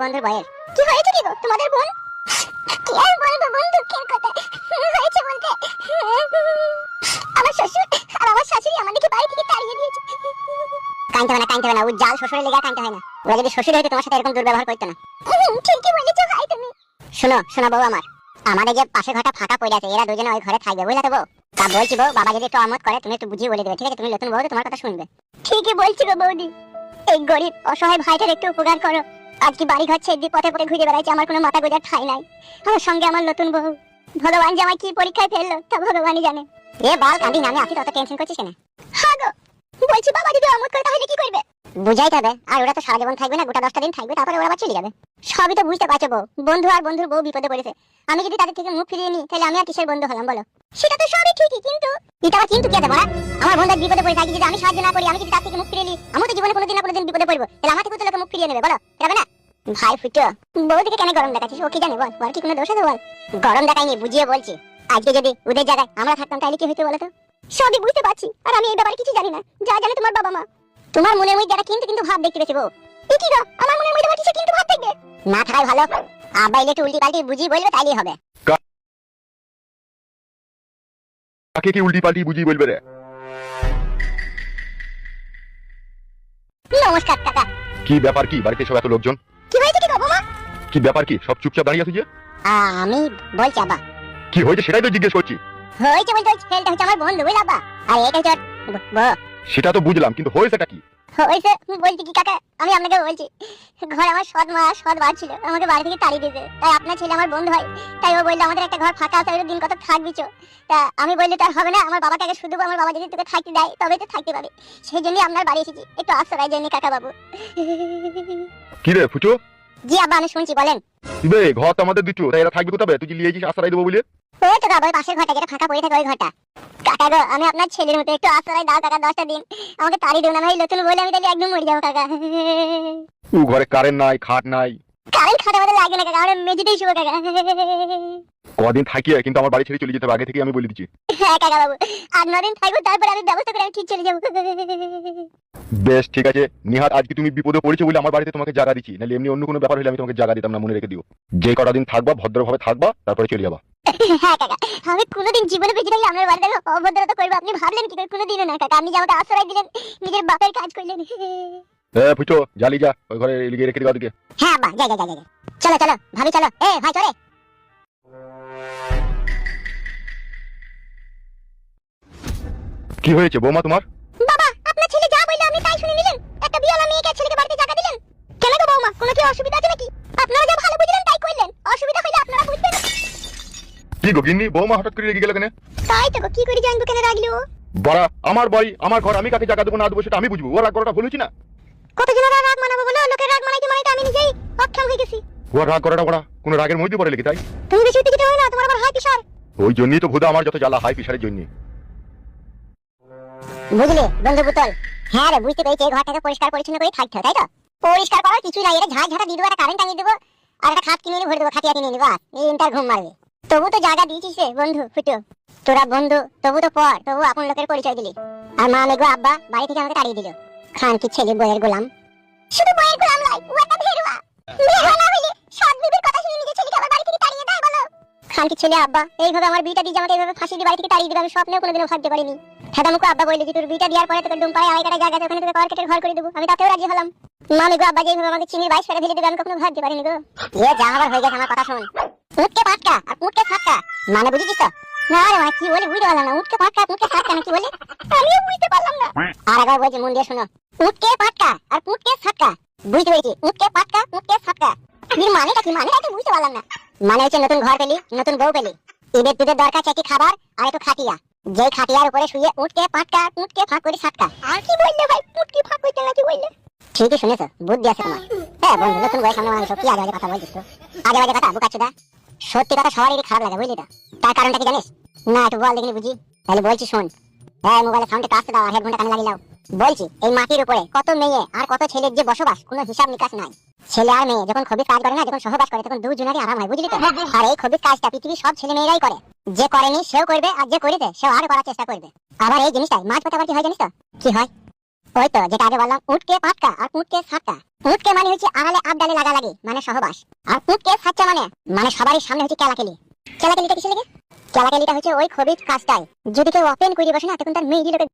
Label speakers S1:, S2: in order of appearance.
S1: বন্ধুর বয়স। কি হয়েছে কি গো তোমাদের বোন? কি আর বলবো বোন, দুঃখের কথা হয়েছে বলতে আমার শ্বশুর আর আমার শাশুড়ি আমাদেরকে বাড়ি থেকে তাড়িয়ে দিয়েছে। কাঁদতে হবে না, ওই জাল শ্বশুরের লেগে কাঁদতে হয় না। ওরা যদি শ্বশুর হইতো তোমার সাথে এরকম দুর্ব্যবহার করতো না। ঠিকই বলেছো ভাই তুমি। শোনো বউ আমার, আমাদের যে পাশে ঘরটা ফাঁকা পড়ে আছে, এরা দুজনে ওই ঘরে থাকবে, বুঝলে তো বউ? তা বলছি বউ, বাবা যদি একটু আমত করে তুমি একটু বুঝিয়ে বলে দেবে, ঠিক আছে? তুমি নতুন বউ তো, তোমার কথা শুনবে। ঠিকই বলছি গো বৌদি, এই গরিব অসহায় ভাইটার একটু উপকার করো। আজকে বাড়ি ঘর ছেড়ে পথে পথে ঘুরে বেড়াইছে, আমার কোনো মাথা গোজার ঠাঁই নাই। আমার সঙ্গে আমার নতুন বউ, ভগবান যে আমার কি পরীক্ষায় ফেললো তা ভগবানই জানে। এ বাল কাঁদি না, আমি আসি, তত টেনশন করছিস কেন? হ্যাঁ গো বলছি, বাবা যদি আমত করে তাহলে কি করবে? বুঝাইতে হবে, আর ওরা তো সারা জীবন থাকবে না, গোটা 10টা দিন থাকবে, তারপরে ওরা আবার চলে যাবে। সবই তো বুঝতে পারছো বউ, বন্ধু আর বন্ধুর বউ বিপদে পড়েছে, আমি যদি তাদের থেকে মুখ ফিরিয়ে নিই তাহলে আমি আর কিসের বন্ধু হলাম বলো? সেটা তো সবই ঠিকই, কিন্তু এটা আবার কিন্তু কি আছে বলা? আমার বন্ধু বিপদে পড়ে থাকি, যদি আমি সাহায্য না করি, আমি যদি তার থেকে মুখ ফিরিয়ে নিই, আমি তো জীবনে কোনোদিন না কোনোদিন বিপদে পড়বো, তাহলে আমার থেকে তো লোকে মুখ ফিরিয়ে নেবে, বলো? যাবে না? ভাই ফুটো, বউ দিকে কেন গরম দেখাচ্ছিস? ও কি জানে বল? ওর কি কোনো দোষ আছে বল? গরম দেখাইনি, বুঝিয়ে বলছি। আজকে যদি ওদের জায়গায় আমরা থাকতাম তাহলে কি হতো বলো তো? সবই বুঝতে পারছি, আর আমি এই ব্যাপারে কিছু জানি না, যা জানে তোমার বাবা মা। তোমার মনের মধ্যে একটা কিন্তু ভাব দেখতে পেয়েছি বউ। কি গো, আমার মনের মধ্যে কিছু কিন্তু ভাব দেখবে না? থাকাই ভালো। আব্বা এলে একটু উল্টি পাল্টি বুঝিয়ে বলবে, তাইলেই হবে।
S2: কাকে কি উল্টি পাল্টি বুঝিয়ে বলবে রে?
S1: নমস্কার কাকা।
S2: কি ব্যাপার, কি বাড়িতে সব এত লোকজন?
S1: কি হয়েছে কি গো বাবা?
S2: কি ব্যাপার, কি সব চুপচাপ দাঁড়িয়ে আছো যে?
S1: আমি বলছি আব্বা।
S2: কি হয়েছে সেটাই তো জিজ্ঞেস করছি।
S1: হয়েছে বলতে ওই ছেলেটা হচ্ছে আমার বন্ধু, বুঝলে আব্বা? আর এটা হচ্ছে
S2: সেটা তো বুঝলাম, কিন্তু হয়েছেটা কি?
S1: হয়েছে বলছি কি কাকা, আমি আপনাকে বলছি, ঘর আমার সৎ মা সৎ বার ছিল, আমাকে বাড়ি থেকে তাড়িয়ে দিয়েছে। তাই আপনার ছেলে আমার বন্ধু হয়, তাই ও বললো আমাদের একটা ঘর ফাঁকা আছে, ওই দিন কত থাকবি চো। তা আমি বললি তার হবে না, আমার বাবাকে আগে শুধু, আমার বাবা যদি তোকে থাকতে দেয় তবে তো থাকতে পাবে। সেই জন্যই আপনার বাড়ি এসেছি, একটু আশ্রয়ের জন্য কাকা বাবু।
S2: কি রে ফুচু?
S1: জি আব্বা আমি শুনছি, বলেন।
S2: বে ঘর তো আমাদের দুটো, তাই এরা থাকবে কোথাবে? তুই লিয়ে গিয়েছিস আশ্রয় দেবো বলে?
S1: ওই তো বাবা, ওই পাশের ঘরটা যেটা ফাঁকা পড়ে থাকে ওই ঘরটা। কাকা গো, আমি আপনার ছেলের মতো, একটু আশ্রয় দাও কাকা, 10টা দিন আমাকে তাড়িয়ে দিও না ভাই, নতুন বলে আমি তাহলে একদম মরে যাবো কাকা।
S2: ও ঘরে কারেন্ট নাই, খাট নাই।
S1: কারেন্ট খাটা আমাদের লাগে না কাকা, আমরা মেঝেতেই শুবো কাকা।
S2: কদিন থাকিয়ে কিন্তু আমার বাড়ি ছেড়ে চলে যেতে হবে, আগে থেকে আমি বলে দিচ্ছি।
S1: হ্যাঁ কাকা বাবু, 8-9 দিন থাকবো, তারপরে আমি ব্যবস্থা করে আমি ঠিক চলে যাবো।
S2: বেশ ঠিক আছে, নিহাত আজকে তুমি বিপদে পড়েছো বলে আমার বাড়িতে তোমাকে জায়গা দিচ্ছি, নাহলে এমনি অন্য কোনো ব্যাপার হলে আমি তোমাকে জায়গা দিতাম না, মনে রেখে দিও। যে কটা দিন থাকবা ভদ্রভাবে থাকবা, তারপরে চলে যাবা।
S1: হ্যাঁ কাকা, আমি কোনোদিন জীবনে বেঁচে থাকলে আপনার বাড়িতে অভদ্রতা করবো আপনি ভাবলেন কি করে? কোনোদিনও না কাকা, আপনি যে আমাকে আশ্রয় দিলেন, নিজের বাপের কাজ করলেন।
S2: ফুচো জালি যা, ওই ঘরে লিখে রেখে দিবা দিকে।
S1: হ্যাঁ আব্বা, যা। চলো চলো ভাবি, চলো এ ভাই চলে।
S2: কি হয়েছে বৌমা তোমার?
S1: বাবা আপনার ছেলে যা বললো আপনি তাই শুনে নিলেন, একটা বিয়ালা মেয়েকে ছেলেকে বাড়িতে জায়গা দিলেন। কেন গো বৌমা, কোনো কি অসুবিধা আছে নাকি? আপনারা যা ভালো বুঝলেন তাই করলেন, অসুবিধা হলে আপনারা বুঝবেন।
S2: কি গো গিন্নি, বৌমা হঠাৎ করে রেগে গেল কেন?
S1: তাই তো গো, কি করে জানবো কেন রাগলো?
S2: বড়া আমার বাড়ি আমার ঘর, আমি কাকে জায়গা দেবো না দেবো সেটা আমি বুঝবো। ওর রাগ করাটা ভুল হয়েছি না?
S1: কত জনের রাগ মানাবো বলো, লোকের রাগ মানাইতে মানাইতে আমি নিজেই অক্ষম হয়ে গেছি।
S2: ওর রাগ করাটা বড়া কোনো রাগের মধ্যে পড়ে লেগে তাই?
S1: তুমি বেশি উত্তেজিত হও না, তোমার আবার হাই প্রেশার।
S2: ওই জন্যই তো ভুদা আমার যত জ্বালা, হাই প্রেশারের জন্য।
S1: বুঝলে বন্ধু পুতল, হ্যাঁ রে বুঝতে পেরেছি, এই ঘরটাকে পরিষ্কার পরিচ্ছন্ন করে থাকতে হবে, তাই তো? পরিষ্কার করার কিছুই নাই, এটা ঝাড় ঝাড়া দিয়ে দেবো, একটা কারেন্ট টাঙিয়ে দেবো, আর একটা খাট কিনে এনে ভরে দেবো, খাটিয়া কিনে নেবো, এই ইন্টার ঘুম মারবে। তবু তো জায়গা দিয়েছিস রে বন্ধু ফুটো, তোরা বন্ধু তবু তো পর, তবু আপন লোকের পরিচয় দিলি। আর মা মেঘো আব্বা বাড়ি থেকে আমাকে তাড়িয়ে দিল। খান কি ছেলে বইয়ের গোলাম? শুধু বইয়ের গোলাম নয়, ও একটা ভেরুয়া। ভেরুয়া না হইলে সৎ বিবির কথা শুনে নিজের ছেলেকে আবার বাড়ি থেকে তাড়িয়ে দেয় বলো? খান কি ছেলে আব্বা এইভাবে আমার বিটা দিয়ে আমাকে এইভাবে ফাঁসি দিয়ে বাড়ি থেকে তাড়িয়ে দিবে, আমি স্বপ্নেও কোনোদিনও ভাবতে পারিনি। ঠাকুমা আব্বা বললি যে তোর বিটা দেওয়ার পরে তোকে ডুম পাড়ে আড়াই জায়গা আছে, ওখানে তোকে কার্কেটের ঘর করে দেবো, আমি তাতেও রাজি হলাম। মামি গো আব্বা যেভাবে আমাকে চিনির 22 ফেলে ফেলে দেবে আমি কখনো ভাবতে পারিনি গো। এ যা হবার হয়ে গেছে, আমার কথা শোন। উঠকে পাটকা আর পুটকে ছাটকা মানে বুঝেছিস তো? না রে মা, কি বলে বুঝতে পারলাম না। উঠকে পাটকা পুটকে ছাটকা না কি বলে আমিও বুঝতে পারলাম না। আর একবার বলছি, মন দিয়ে শোনো। উঠকে পাটকা আর পুটকে ছাটকা, বুঝতে পেরেছি? উঠকে পাটকা পুটকে ছাটকা এর মানেটা কি? মানেটা তো বুঝতে পারলাম না। মানে হচ্ছে নতুন ঘর পেলি, নতুন বউ পেলি, এদের তোদের দরকার চাই খাবার আর একটু খাটিয়া, যেই খাটিয়ার উপরে শুয়ে উঠকে পাটকা পুটকে ফাঁক করে ছাটকা। আর কি বললে ভাই, পুটকে ফাঁক করতে নাকি বললে? ঠিকই শুনেছো, বুদ্ধি আছে তোমার। হ্যাঁ বন্ধু, নতুন বয়স সামনে মানুষ কি আজে বাজে কথা বলছিস তো? আজে বাজে কথা বুকাচ্ছুদা, সত্যি কথা সবারই খারাপ লাগে, বুঝলি তো? তার কারণটা কি জানিস? না একটু বল দেখিনি বুঝি। তাহলে বলছি শোন। হ্যাঁ মোবাইলের সাউন্ডে কাজতে দাও আর হেডফোনটা কানে লাগিয়ে দাও। বলছি এই মাটির উপরে কত মেয়ে আর কত ছেলের যে বসবাস, কোনো হিসাব নিকাশ নাই। ছেলে আর মেয়ে যখন খবিস কাজ করে না, যখন সহবাস করে, তখন দুজনেরই আরাম হয়, বুঝলি তো? আর এই খবিস কাজটা পৃথিবীর সব ছেলে মেয়েরাই করে। যে করেনি সেও করবে, আর যে করেছে সেও আরো করার চেষ্টা করবে। আবার এই জিনিসটাই মাঝ পথে আবার কি হয় জানিস তো? কি হয়? ওই তো যেটা আগে বললাম, উটকে পাটকা আর পুটকে সাটকা। উটকে মানে হচ্ছে আড়ালে আবডালে লাগা লাগে, মানে সহবাস। আর পুটকে সাচ্চা মানে সবারই সামনে হচ্ছে কেলাকেলি। কেলাকেলিটা কিসে লাগে? কেলাকেলিটা হচ্ছে ওই খবির কাজটাই, যদি কেউ ওপেন করে বসে না, তখন তার মেয়ে